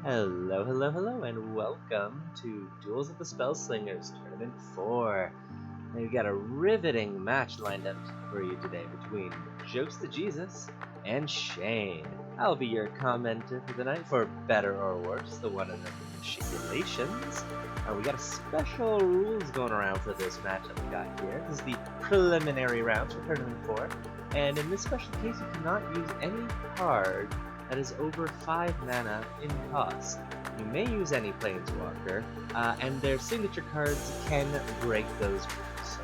Hello, hello, hello, and welcome to Duels of the Spellslingers Tournament 4. Now we got a riveting match lined up for you today between JokeztaJesus and Shane. I'll be your commenter for the night, for better or worse, the one and only Machicolations. We got a special rules going around for this match that we got here. This is the preliminary rounds for Tournament 4, and in this special case you cannot use any card that is over 5 mana in cost. You may use any plainswalker, and their signature cards can break those rules.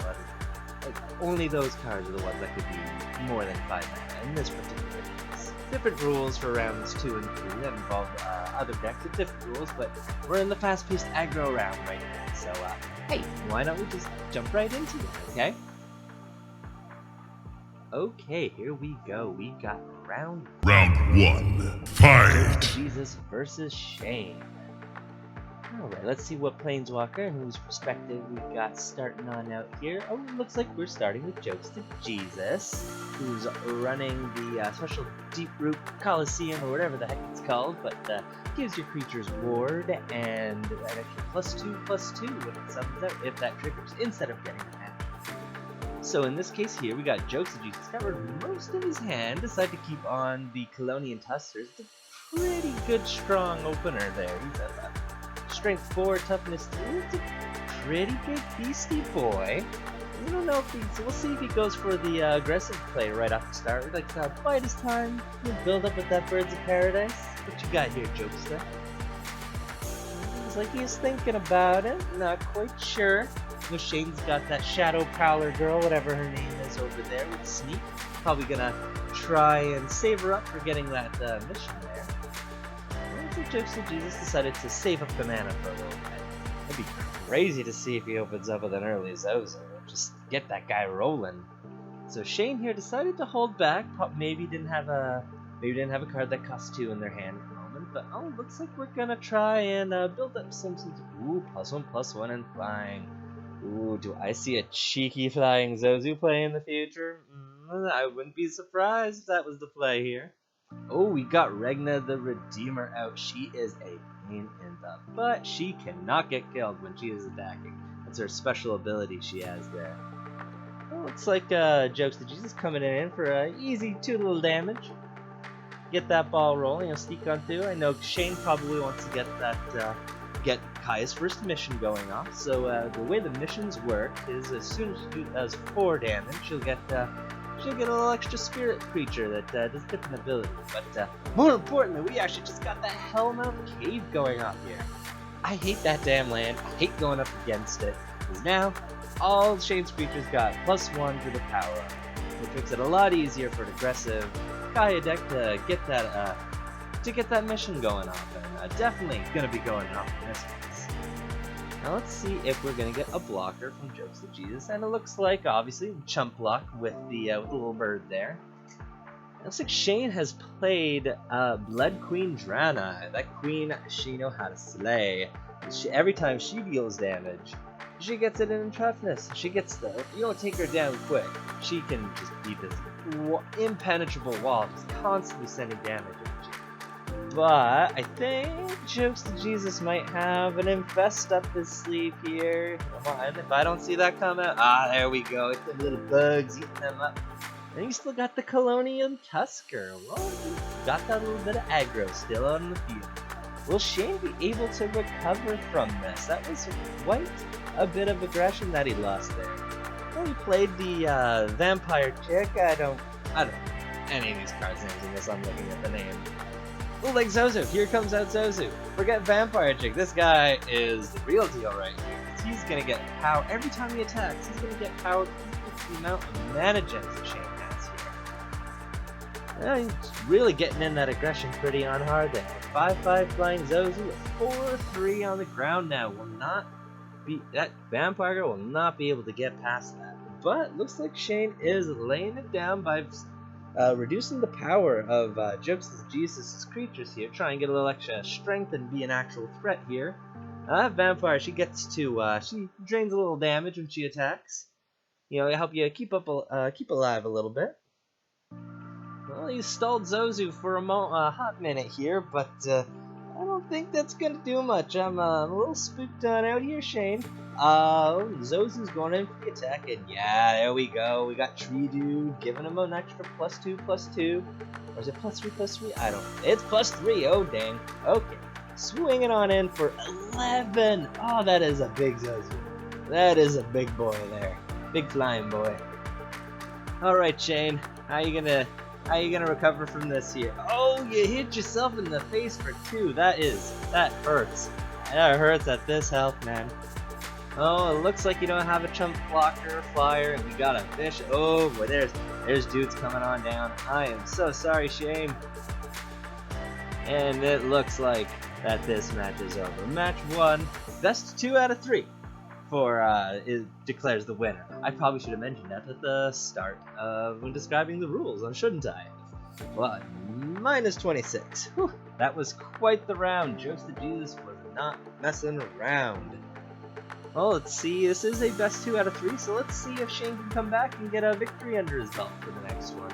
So only those cards are the ones that could be more than 5 mana in this particular case. Different rules for rounds 2 and 3 that involve other decks with different rules, but we're in the fast-paced aggro round right now. So hey, why don't we just jump right into it, okay? Okay, here we go. We got round 1. Fight! Jesus versus Shane. Alright, let's see what Planeswalker and whose perspective we got starting on out here. Oh, it looks like we're starting with JokeztaJesus, who's running the special Deep Root Coliseum, or whatever the heck it's called, but gives your creatures ward and an extra +2/+2 when it summons out, if that triggers, instead of getting an action. So in this case here, we got JokeztaJesus got rid of most of his hand, decided to keep on the Colonian Tuskers. It's a pretty good strong opener there. He's a strength 4, toughness 3. It's a pretty big beastie boy. We don't know if we'll see if he goes for the aggressive play right off the start. We'd like to bide his time, build up with that Birds of Paradise. What you got here, Jokesta? Looks like he's thinking about it, not quite sure. Shane's got that Shadow Prowler girl, whatever her name is, over there with Sneak. Probably gonna try and save her up for getting that mission there. Looks like JokeztaJesus decided to save up the mana for a little bit. It'd be crazy to see if he opens up with an early Zozo. Just get that guy rolling. So Shane here decided to hold back. Maybe didn't have a card that costs 2 in their hand at the moment. But oh, looks like we're gonna try and build up some. Ooh, +1/+1 and flying. Ooh, do I see a cheeky flying Zozu play in the future? I wouldn't be surprised if that was the play here. Oh, we got Regna the Redeemer out. She is a pain in the butt. She cannot get killed when she is attacking. That's her special ability she has there. Well, looks like JokeztaJesus coming in for an easy 2 little damage. Get that ball rolling. Sneak on through. I know Shane probably wants to get that get Kaya's first mission going off. So the way the missions work is, as soon as she does 4 damage, she'll get a little extra spirit creature that does different abilities. But more importantly, we actually just got the Hellmouth Cave going off here. I hate that damn land. I hate going up against it. Because now, all Shane's creatures got +1 to the power up, which makes it a lot easier for an aggressive Kaya deck to get that mission going off. And definitely going to be going off in this case. Now let's see if we're going to get a blocker from JokeztaJesus, and it looks like, obviously, chump block with the little bird there. It looks like Shane has played Blood Queen Drana. That queen, she knows how to slay. Every time she deals damage, she gets it in toughness. She gets you don't take her down quick. She can just be this impenetrable wall, just constantly sending damage at you. But I think JokeztaJesus might have an infest up his sleeve here. Come on, if I don't see that come out. Ah, there we go. It's the little bugs eating them up. And you still got the Colonian Tusker. Well, you got that little bit of aggro still on the field. Will Shane be able to recover from this? That was quite a bit of aggression that he lost there. Well, he played the Vampire Chick. I don't know any of these cards' names in this. I'm looking at the name. Oh, like Zozu. Here comes out Zozu. Forget Vampire Chick. This guy is the real deal right here. He's going to get power. Every time he attacks, he's going to get power with the amount of mana gens that Shane has here. Well, he's really getting in that aggression pretty on hard there. 5/5 flying Zozu with 4/3 on the ground now. That Vampire will not be able to get past that. But looks like Shane is laying it down by reducing the power of JokeztaJesus' creatures here. Try and get a little extra strength and be an actual threat here. Vampire, she gets to, she drains a little damage when she attacks. You know, help you keep alive a little bit. Well, he stalled Zozu for a hot minute here, but I don't think that's gonna do much. I'm a little spooked on out here, Shane. Zozu's going in for the attack, and yeah, there we go. We got Tree Dude giving him an extra +2/+2. Or is it +3/+3? I don't know. It's +3. Oh, dang. Okay. Swinging on in for 11. Oh, that is a big Zozu. That is a big boy there. Big flying boy. Alright, Shane. How you gonna recover from this here? Oh, you hit yourself in the face for 2. That hurts. That hurts at this health, man. Oh, it looks like you don't have a chump blocker or flyer, and we got a fish. Oh boy, there's dudes coming on down. I am so sorry, Shane. And it looks like that this match is over. Match 1, best 2 out of 3 for it declares the winner. I probably should have mentioned that at the start of when describing the rules, shouldn't I? Well, -26. Whew, that was quite the round. JokeztaJesus was not messing around. Well, let's see. This is a best 2 out of 3, so let's see if Shane can come back and get a victory under his belt for the next one.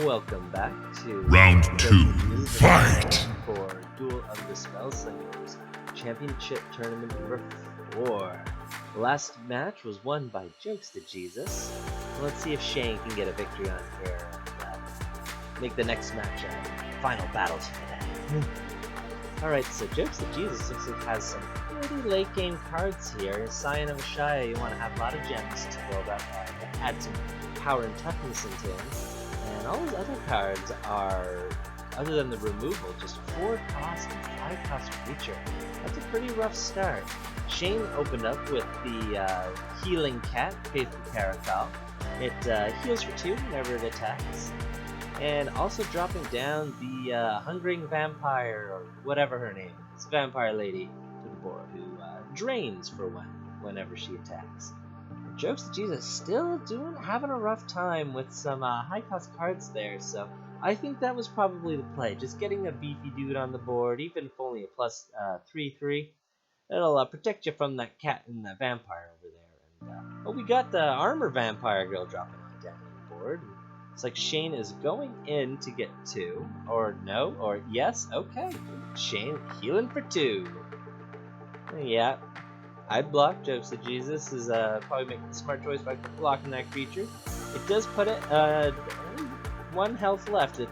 Welcome back to Round 2, fight! For Duel of the Spellslingers Championship Tournament number 4. The last match was won by JokeztaJesus. Let's see if Shane can get a victory on here and make the next match a final battle today. Alright, so JokeztaJesus looks like has some pretty late game cards here. Scion of Ashaya, you want to have a lot of gems to build up, add some power and toughness into him. And all his other cards are, other than the removal, just 4 cost and 5 cost creature. That's a pretty rough start. Shane opened up with the Healing Cat, Faithful Caracal. It heals for 2 whenever it attacks. And also dropping down the Hungering Vampire, or whatever her name is, Vampire Lady, to the board, who drains for 1 whenever she attacks. JokeztaJesus still having a rough time with some high-cost cards there, so I think that was probably the play. Just getting a beefy dude on the board, even if only a plus 3/3, it'll protect you from that cat and that vampire over there. And but we got the armor vampire girl dropping on down on the board. It's like Shane is going in to get 2, or no, or yes, okay. Shane healing for 2. Yeah. I'd block. JokeztaJesus is probably making the smart choice by blocking that creature. It does put it 1 health left. It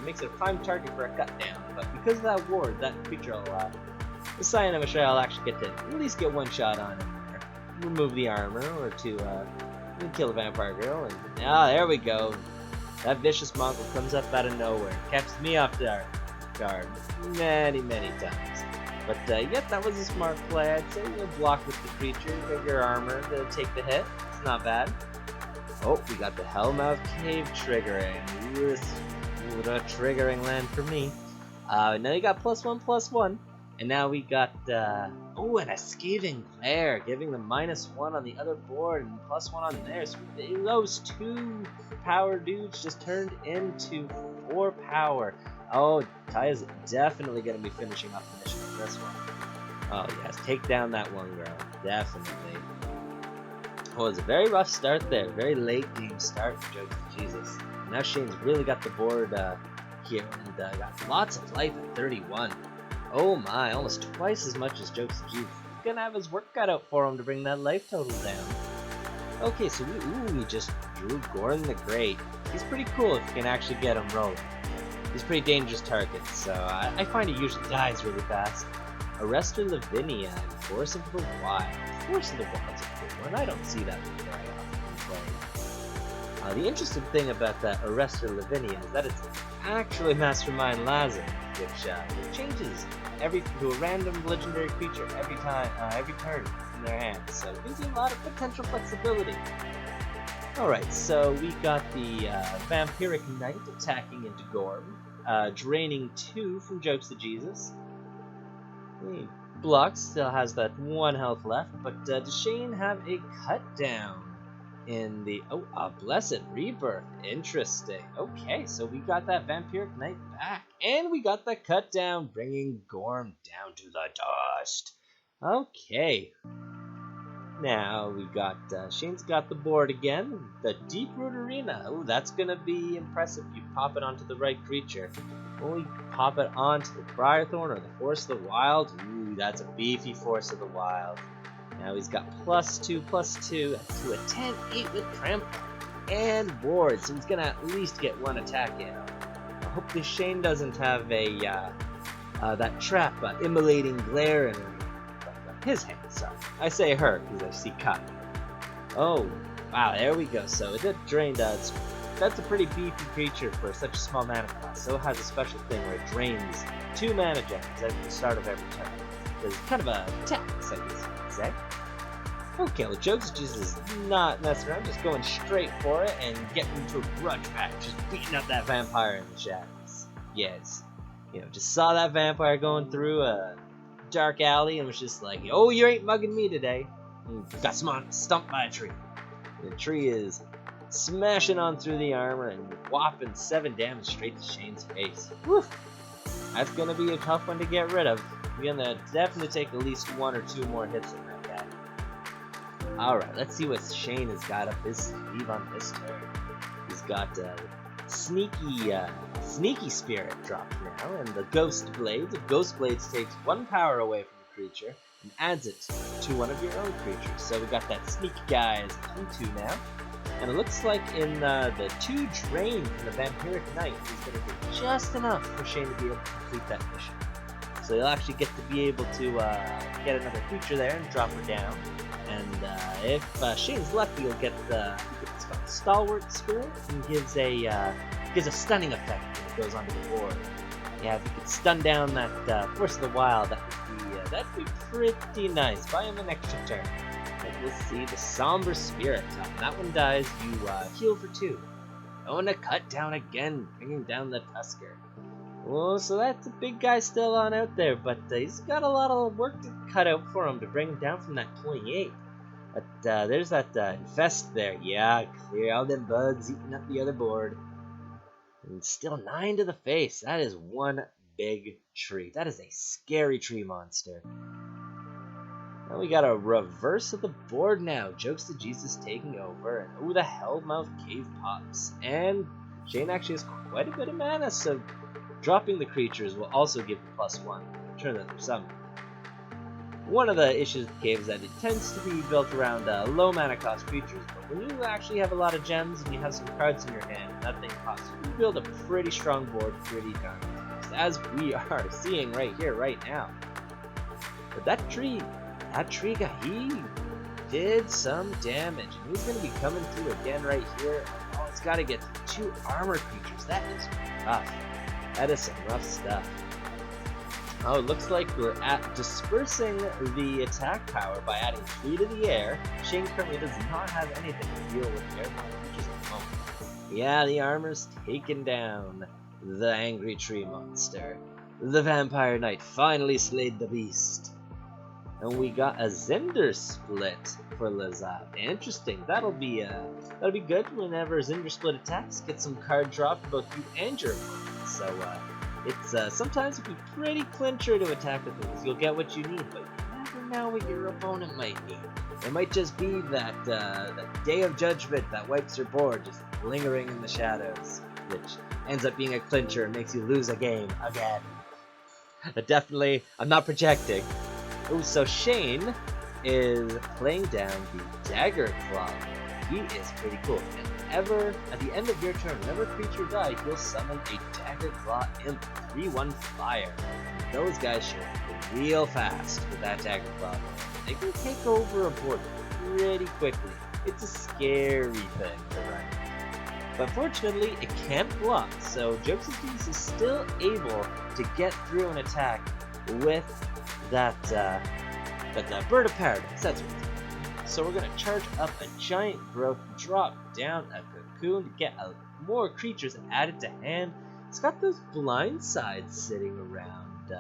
makes it a prime target for a cut down. But because of that ward, that creature will the Scion of Ashaya will actually get to at least get 1 shot on him there. Remove the armor or to kill the vampire girl. And there we go. That vicious mongrel comes up out of nowhere. Catches me off guard many times. But yep, that was a smart play. I'd say you'll block with the creature, get your armor to take the hit. It's not bad. Oh, we got the Hellmouth Cave triggering. What a triggering land for me. Now you got +1/+1. And now we got, and a Scathing Glare, giving them -1 on the other board and +1 on there. So those 2 power dudes just turned into 4 power. Oh, Ty is definitely going to be finishing up the mission on this one. Oh yes, take down that one girl. Definitely. Well, it's a very rough start there. Very late game start for JokeztaJesus. Now Shane's really got the board here and got lots of life at 31. Oh my, almost twice as much as JokeztaJesus. He's going to have his work cut out for him to bring that life total down. Okay, so we just drew Gorn the Great. He's pretty cool if you can actually get him rolling. He's a pretty dangerous target, so I find he usually dies really fast. Arrestor Lavinia and Force of the Wild. Force of the Wild's a cool one. I don't see that very often in play. The interesting thing about that Arrestor Lavinia is that it's actually Mastermind Lazar, which changes to a random legendary creature every turn in their hands. So it gives you a lot of potential flexibility. Alright, so we got the Vampiric Knight attacking into Gorm, draining 2 from JokeztaJesus. Block still has that 1 health left, but does Shane have a cut down in the... Oh, a Blessed Rebirth. Interesting. Okay, so we got that Vampiric Knight back, and we got the cut down, bringing Gorm down to the dust. Okay. Now we got Shane's got the board again. The Deep Root Arena. Oh, that's gonna be impressive if you pop it onto the right creature. Only pop it onto the Briarthorn or the Force of the Wild. Ooh, that's a beefy Force of the Wild. Now he's got +2/+2 to a 10/8 with Trample and board, so he's gonna at least get one attack in. Hopefully Shane doesn't have a that trap, immolating glare in his hand. Sorry, I say her because I see Kai. Oh, wow, there we go. So it drained us. That's a pretty beefy creature for such a small mana cost. So it has a special thing where it drains 2 mana gems at the start of every turn. It's kind of a tax, I guess you could say. Okay, well, JokeztaJesus is not messing around, just going straight for it and getting into a grudge match, just beating up that vampire in the shadows. Yes. You know, just saw that vampire going through a dark alley and was just like, oh, you ain't mugging me today. And got stumped by a tree. The tree is smashing on through the armor and whopping 7 damage straight to Shane's face. Woof! That's gonna be a tough one to get rid of. You're gonna definitely take at least 1 or 2 more hits on that guy. Alright, let's see what Shane has got up his sleeve on this turn. He's got Sneaky Spirit dropped now, and the Ghost Blades. The Ghost Blades takes 1 power away from the creature and adds it to one of your own creatures. So we got that Sneaky guy as a 2/2 now. And it looks like in the 2 drain from the Vampiric Knight is going to be just enough for Shane to be able to complete that mission. So you'll actually get to be able to get another creature there and drop her down. And if Shane's lucky, you'll get it's called Stalwart Spirit, and gives a stunning effect when it goes onto the board. Yeah, if you could stun down that Force of the Wild, that'd be pretty nice. Buy him an extra turn. But we'll see the Somber Spirit. When that one dies, you heal for 2. Going to cut down again, bringing down the Tusker. Well, so that's a big guy still on out there, but he's got a lot of work to cut out for him to bring him down from that 28. But there's that Infest there. Yeah, clear all them bugs eating up the other board. And still 9 to the face. That is one big tree. That is a scary tree monster. Now we got a reverse of the board now. JokeztaJesus taking over. And oh, the Hellmouth Cave pops. And Shane actually has quite a bit of mana, so dropping the creatures will also give you +1. Turn that they're summoned. One of the issues with the cave is that it tends to be built around low mana cost creatures, but when you actually have a lot of gems and you have some cards in your hand, that thing costs, you can build a pretty strong board pretty darn fast, as we are seeing right here, right now. But that tree guy, he did some damage, and he's going to be coming through again right here. Oh, it's got to get 2 armor creatures. That is rough. That is some rough stuff. Oh, it looks like we're dispersing the attack power by adding 3 to the air. Shane currently does not have anything to deal with airborne creatures at the moment. Yeah, the armor's taken down the angry tree monster. The Vampire Knight finally slayed the beast. And we got a Zinder Split for Lazab. Interesting. That'll be good whenever Zinder Split attacks. Get some card draw for both you and your opponent. So it's sometimes it'll be pretty clincher to attack with things. You'll get what you need, but you never know what your opponent might need. It might just be that Day of Judgment that wipes your board, just lingering in the shadows, which ends up being a clincher and makes you lose a game again. Definitely, I'm not projecting. Oh, so Shane is playing down the Dagger Claw. He is pretty cool. And at the end of your turn, whenever a creature dies, you'll summon a Dagger Claw Imp, 3/1 fire. And those guys show up real fast with that Dagger Claw. They can take over a board pretty quickly. It's a scary thing to run. But fortunately, it can't block, so JokeztaJesus is still able to get through an attack with that Bird of Paradise. That's what it's called. So we're going to charge up a Giant Growth, drop down a Cocoon to get more creatures added to hand. It's got those blind sides sitting around.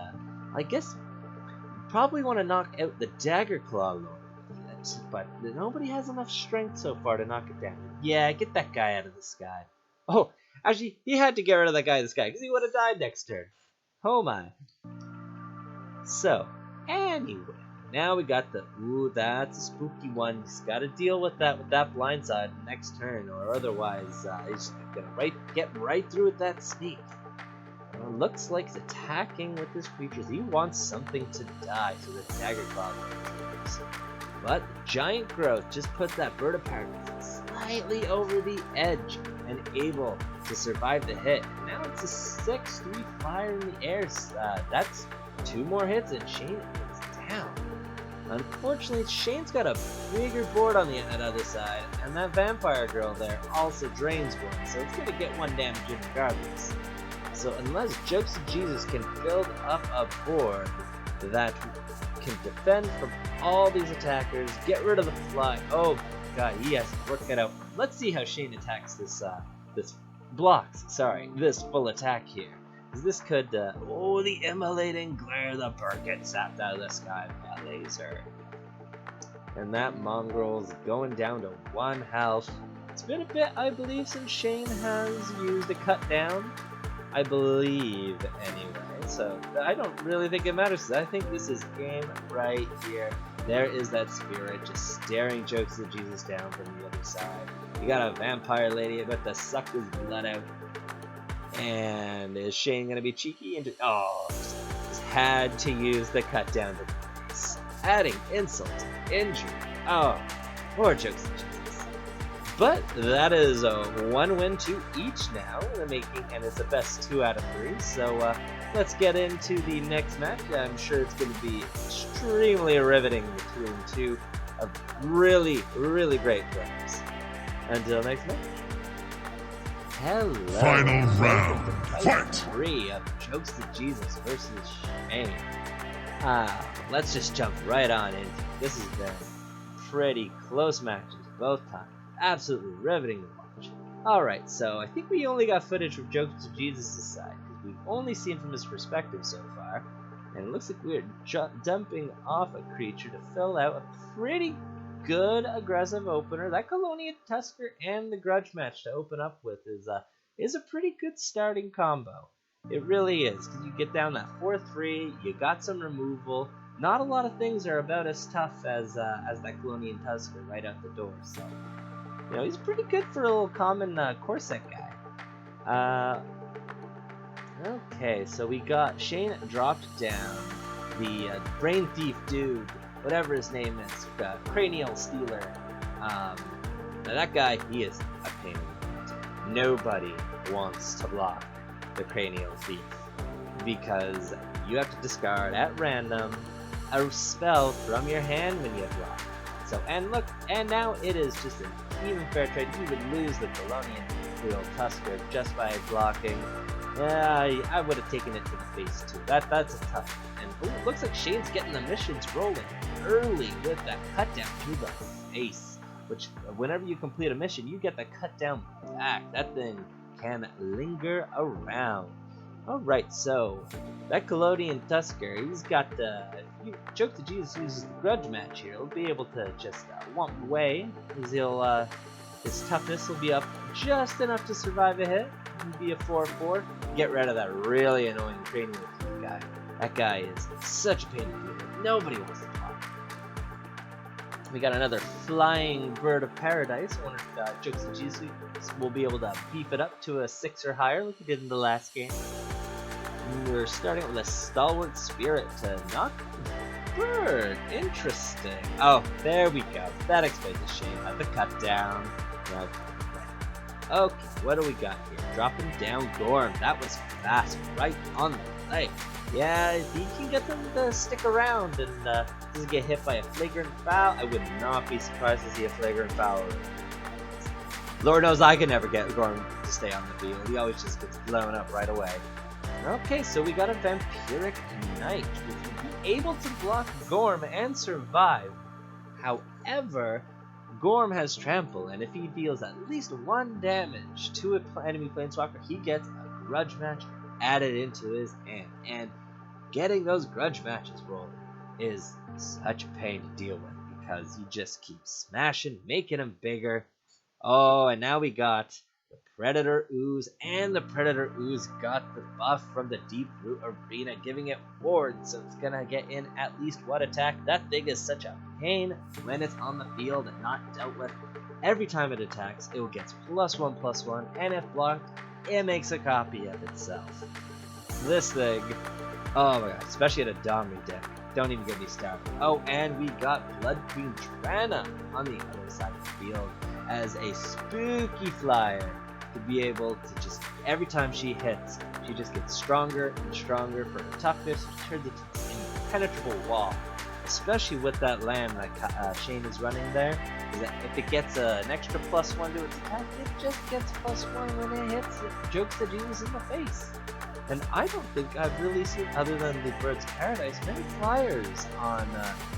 I guess you probably want to knock out the Dagger Claw Lord, but nobody has enough strength so far to knock it down. Yeah, get that guy out of the sky. Oh, actually, he had to get rid of that guy in the sky because he would have died next turn. Oh my. So, anyway, now we got the, ooh, that's a spooky one. He's got to deal with that blind side next turn, or otherwise he's gonna get right through with that sneak. Looks like he's attacking with his creatures. He wants something to die, so the dagger claw controls. But giant growth just put that bird of paradise slightly over the edge and able to survive the hit. Now it's a 6-3 fire in the air. That's 2 more hits and Shane is down. Unfortunately, Shane's got a bigger board on the other side, and that vampire girl there also drains one, so it's gonna get 1 damage in regardless. So unless JokeztaJesus can build up a board that can defend from all these attackers, get rid of the fly. Oh god, he has to work it out. Let's see how Shane attacks this full attack here. This could, oh, the immolating glare, the bird gets zapped out of the sky by a laser. And that mongrel's going down to 1 health. It's been a bit, I believe, since Shane has used a cut down. I believe, anyway. So I don't really think it matters. I think this is game right here. There is that spirit just staring JokeztaJesus down from the other side. You got a vampire lady about to suck his blood out. And is Shane gonna be cheeky and just had to use the cut down to the face, adding insult to injury. Oh, poor JokeztaJesus. But that is a 1 win to each now, and it's the best 2 out of 3. So let's get into the next match. I'm sure it's going to be extremely riveting between 2 of really, really great players. Until next match. Hello. Final round. Fight. 3 of JokeztaJesus versus Shane. Let's just jump right on into it. This has been pretty close matches both times. Absolutely riveting to watch. Alright, so I think we only got footage from JokeztaJesus' side, because we've only seen from his perspective so far, and it looks like we're dumping off a creature to fill out a pretty good aggressive opener. That Colonian Tusker and the Grudge match to open up with is a pretty good starting combo. It really is, because you get down that 4-3, you got some removal. Not a lot of things are about as tough as that Colonian Tusker right out the door, so you know, he's pretty good for a little common Corset guy. Okay, so we got Shane dropped down the Brain Thief dude, whatever his name is, Cranial Stealer. Now that guy, he is a pain in the butt. Nobody wants to block the Cranial Thief because you have to discard at random a spell from your hand when you block. So, and look, and now it is just an even fair trade. You would lose the Colonian Tusker just by blocking. Yeah, I would have taken it to the face too. That's a tough one. And ooh, looks like Shane's getting the missions rolling early with that cut down to the face. Which, whenever you complete a mission, you get the cut down back. That thing can linger around. Alright, so that Colonian Tusker, he's got JokeztaJesus uses the Grudge match here. He'll be able to just womp away. His toughness will be up just enough to survive a hit. He'll be a 4-4. Get rid of that really annoying Cranial guy. That guy is such a pain to deal with. Nobody wants to talk. We got another flying bird of paradise. I wonder if JokeztaJesus will be able to beef it up to a 6 or higher like he did in the last game. We're starting with a stalwart spirit to knock the bird. Interesting. Oh, there we go. That explains the Shane. The cut down. Okay, what do we got here? Dropping down Gorm. That was fast, right on the leg. Yeah, he can get them to stick around and doesn't get hit by a flagrant foul. I would not be surprised to see a flagrant foul. Lord knows I can never get Gorm to stay on the field. He always just gets blown up right away. Okay, so we got a Vampiric Knight, which will be able to block Gorm and survive. However, Gorm has Trample, and if he deals at least 1 damage to an enemy Planeswalker, he gets a Grudge match added into his hand. And getting those Grudge matches rolling is such a pain to deal with, because you just keep smashing, making them bigger. Oh, and now we got Predator Ooze, and the Predator Ooze got the buff from the Deep Root Arena, giving it ward, so it's gonna get in at least one attack. That thing is such a pain when it's on the field and not dealt with. Every time it attacks, it gets +1/+1, and if blocked, it makes a copy of itself. This thing, oh my god, especially at a Domri deck. Don't even get me started. Oh, and we got Blood Queen Trana on the other side of the field as a spooky flyer to be able to just, every time she hits, she just gets stronger and stronger for her toughness. She turns into this impenetrable wall, especially with that land that Shane is running there. Is that if it gets an extra +1 to its attack, it just gets +1 when it hits JokeztaJesus in the face. And I don't think I've really seen, other than the Bird's Paradise, many flyers on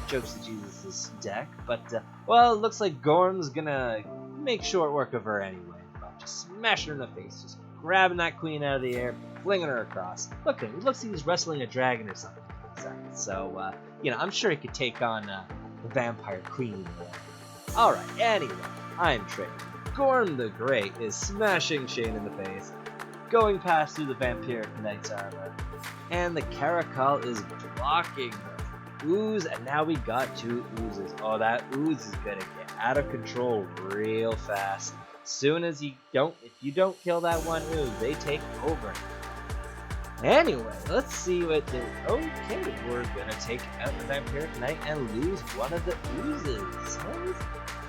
JokeztaJesus' deck. But, well, it looks like Gorm's gonna make short work of her anyway. But just smashing her in the face, just grabbing that queen out of the air, flinging her across. Look at him, looks like he's wrestling a dragon or something. So, you know, I'm sure he could take on the Vampire Queen. Alright, anyway, I'm trading. Gorm the Great is smashing Shane in the face, going past through the Vampiric Knight's armor, and the Caracal is blocking the Ooze, and now we got 2 Oozes. Oh, that Ooze is gonna get out of control real fast. Soon as if you don't kill that one Ooze, they take over. Anyway, let's see what they. Okay, we're gonna take out the Vampiric Knight and lose one of the Oozes. Well, this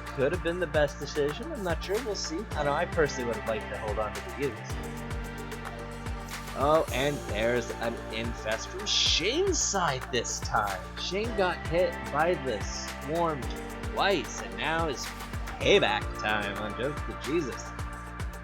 could have been the best decision. I'm not sure. We'll see. I know I personally would have liked to hold on to the Ooze. Oh, and there's an infest from Shane's side this time. Shane got hit by the swarm twice, and now it's payback time on JokeztaJesus,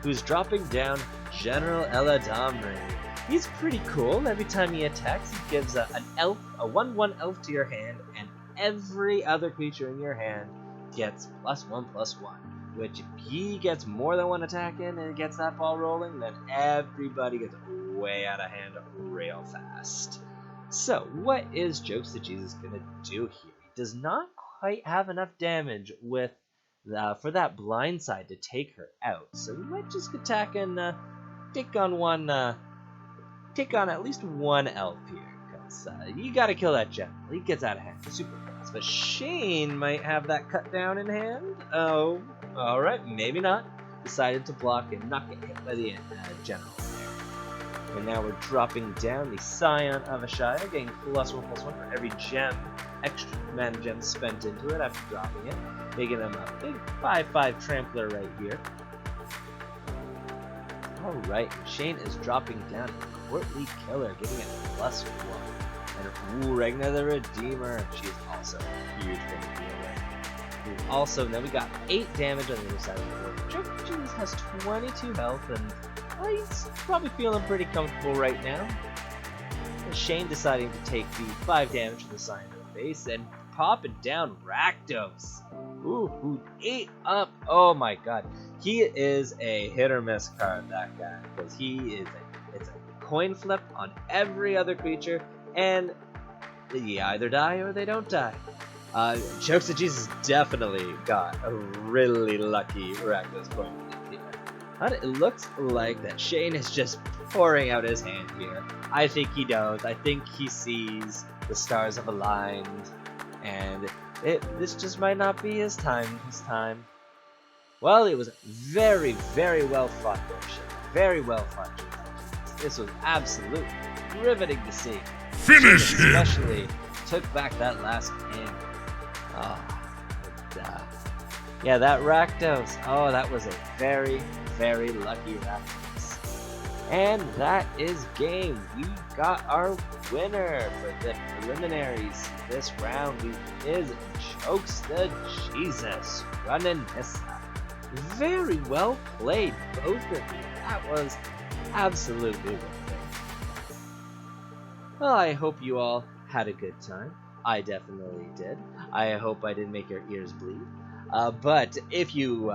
who's dropping down General Eladamri. He's pretty cool. Every time he attacks, he gives a 1/1 elf to your hand, and every other creature in your hand gets +1/+1. Which, if he gets more than one attack in and gets that ball rolling, then everybody gets way out of hand real fast. So, what is JokeztaJesus gonna do here? He does not quite have enough damage with for that blindside to take her out. So, he might just attack and take on at least one elf here, because you gotta kill that general. He gets out of hand super fast. But Shane might have that cut down in hand. Oh, alright, maybe not. Decided to block and not get hit by the general there. And now we're dropping down the Scion of Ashaya, getting +1/+1 for every gem, extra mana gem spent into it after dropping it, making him a big 5/5 trampler right here. Alright, Shane is dropping down a Courtly Killer, giving it +1. And Regna the Redeemer, she's also a huge thing to deal with. Also, then we got 8 damage on the other side of the board. JokeztaJesus has 22 health, and he's probably feeling pretty comfortable right now. And Shane deciding to take the 5 damage to the side of the face and popping down Rakdos. Ooh, who ate up? Oh my god. He is a hit or miss card, that guy, because it's a coin flip on every other creature, and they either die or they don't die. JokeztaJesus definitely got a really lucky Rakdos coin flip here. But it looks like that Shane is just pouring out his hand here. I think he knows. I think he sees the stars have aligned, and this just might not be his time this time. Well, it was very, very well fought there, Shane. Very well fought. This was absolutely riveting to see. Finish him! Especially took back that last game. Yeah, that Rakdos. Oh, that was a very, very lucky Rakdos. And that is game. We got our winner for the preliminaries this round. It is JokeztaJesus running this up. Very well played, both of you. That was absolutely worth it. Well, I hope you all had a good time. I definitely did. I hope I didn't make your ears bleed. But if you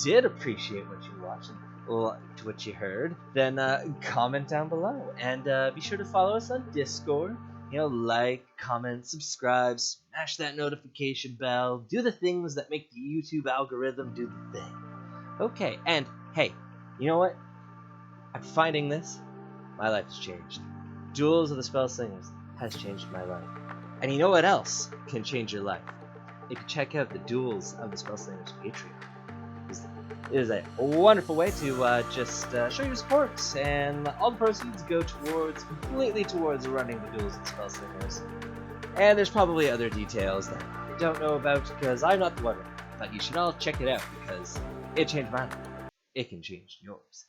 did appreciate what you watched and liked what you heard, then comment down below. And be sure to follow us on Discord. You know, like, comment, subscribe, smash that notification bell, do the things that make the YouTube algorithm do the thing. Okay, and hey, You know what? After finding this, my life has changed. Duels of the Spellslingers has changed my life. And you know what else can change your life? You can check out the Duels of the Spellslingers Patreon. It is a wonderful way to just show your support, and all the proceeds go completely towards running the Duels of the Spellslingers. And there's probably other details that I don't know about because I'm not the one, but you should all check it out because it changed my life. It can change yours.